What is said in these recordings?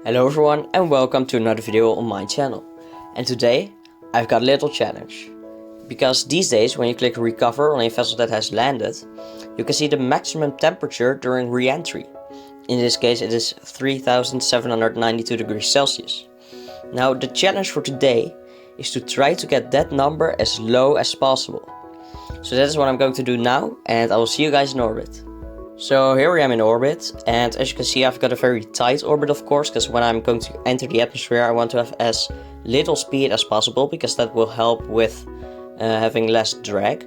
Hello everyone and welcome to another video on my channel. And today I've got a little challenge. Because these days when you click recover on a vessel that has landed, you can see the maximum temperature during re-entry. In this case it is 3792 degrees Celsius. Now the challenge for today is to try to get that number as low as possible. So that is what I'm going to do now, and I will see you guys in orbit. So here I am in orbit, and as you can see I've got a very tight orbit, of course, because when I'm going to enter the atmosphere I want to have as little speed as possible, because that will help with having less drag.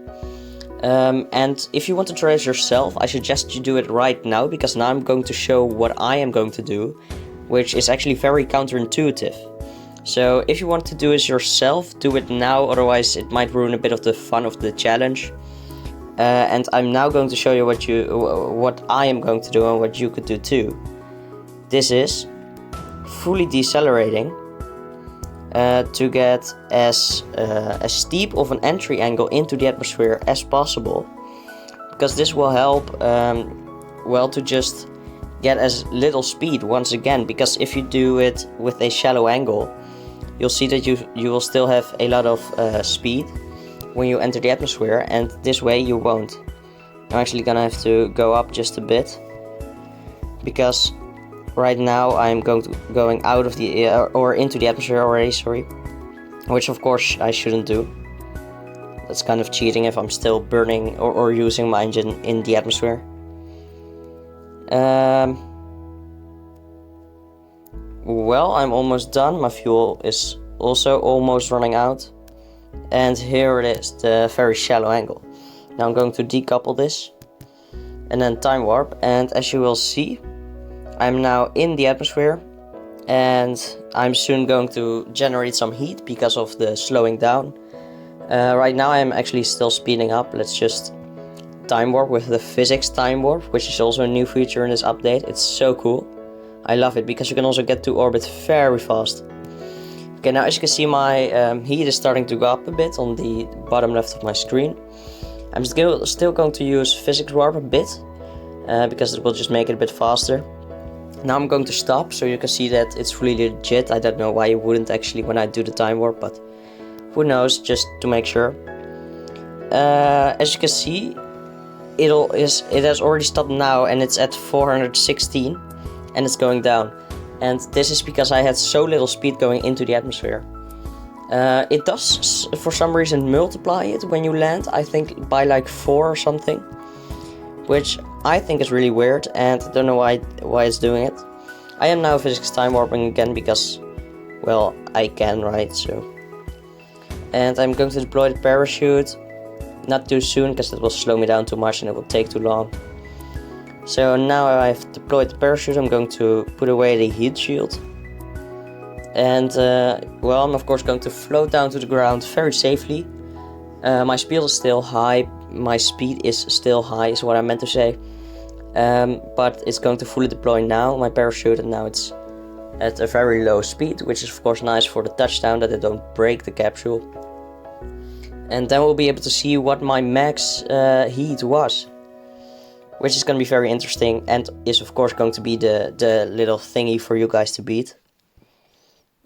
And if you want to try this yourself, I suggest you do it right now, because now I'm going to show what I am going to do, which is actually very counterintuitive. So if you want to do this yourself, do it now, otherwise it might ruin a bit of the fun of the challenge. And I'm now going to show you what I am going to do and what you could do too. This is fully decelerating to get as steep of an entry angle into the atmosphere as possible, because this will help well, to just get as little speed once again, because if you do it with a shallow angle, you'll see that you will still have a lot of speed when you enter the atmosphere, and this way you won't. I'm actually gonna have to go up just a bit, because right now I'm going out of the or into the atmosphere already, sorry, which of course I shouldn't do. That's kind of cheating if I'm still burning or using my engine in the atmosphere. Well, I'm almost done. My fuel is also almost running out. And here it is, the very shallow angle. Now I'm going to decouple this and then time warp, and as you will see, I'm now in the atmosphere, and I'm soon going to generate some heat because of the slowing down. Right now I'm actually still speeding up. Let's just time warp with the physics time warp, which is also a new feature in this update. It's so cool. I love it because you can also get to orbit very fast. Okay, now as you can see, my heat is starting to go up a bit on the bottom left of my screen. I'm still going to use physics warp a bit, because it will just make it a bit faster. Now I'm going to stop, so you can see that it's fully legit. I don't know why you wouldn't actually when I do the time warp, but who knows, just to make sure. As you can see, it has already stopped now, and it's at 416, and it's going down. And this is because I had so little speed going into the atmosphere. It does, for some reason, multiply it when you land, I think by like 4 or something, which I think is really weird, and I don't know why it's doing it. I am now physics time warping again because, well, I can, right? So, and I'm going to deploy the parachute, not too soon because that will slow me down too much and it will take too long. So now I've deployed the parachute, I'm going to put away the heat shield. And well, I'm of course going to float down to the ground very safely. My speed is still high, is what I meant to say. But it's going to fully deploy now, my parachute, and now it's at a very low speed, which is of course nice for the touchdown, that it don't break the capsule. And then we'll be able to see what my max heat was, which is going to be very interesting, and is of course going to be the little thingy for you guys to beat.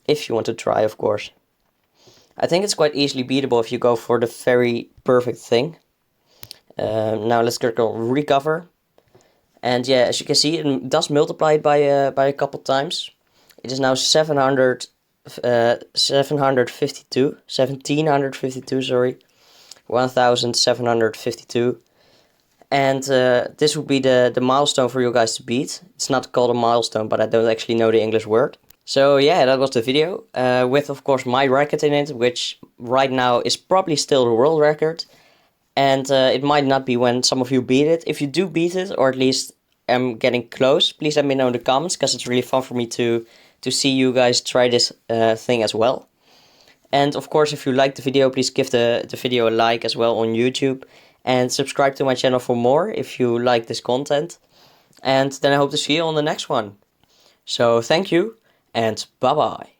If you want to try, of course. I think it's quite easily beatable if you go for the very perfect thing. Now let's click on recover. And yeah, as you can see, it does multiply it by a couple times. It is now 1752, sorry. 1752. And this would be the milestone for you guys to beat. It's not called a milestone, but I don't actually know the English word. So yeah, that was the video, with of course my record in it, which right now is probably still the world record. And it might not be when some of you beat it. If you do beat it, or at least am getting close, please let me know in the comments, because it's really fun for me to see you guys try this thing as well. And of course, if you liked the video, please give the video a like as well on YouTube. And subscribe to my channel for more if you like this content. And then I hope to see you on the next one. So thank you and bye bye.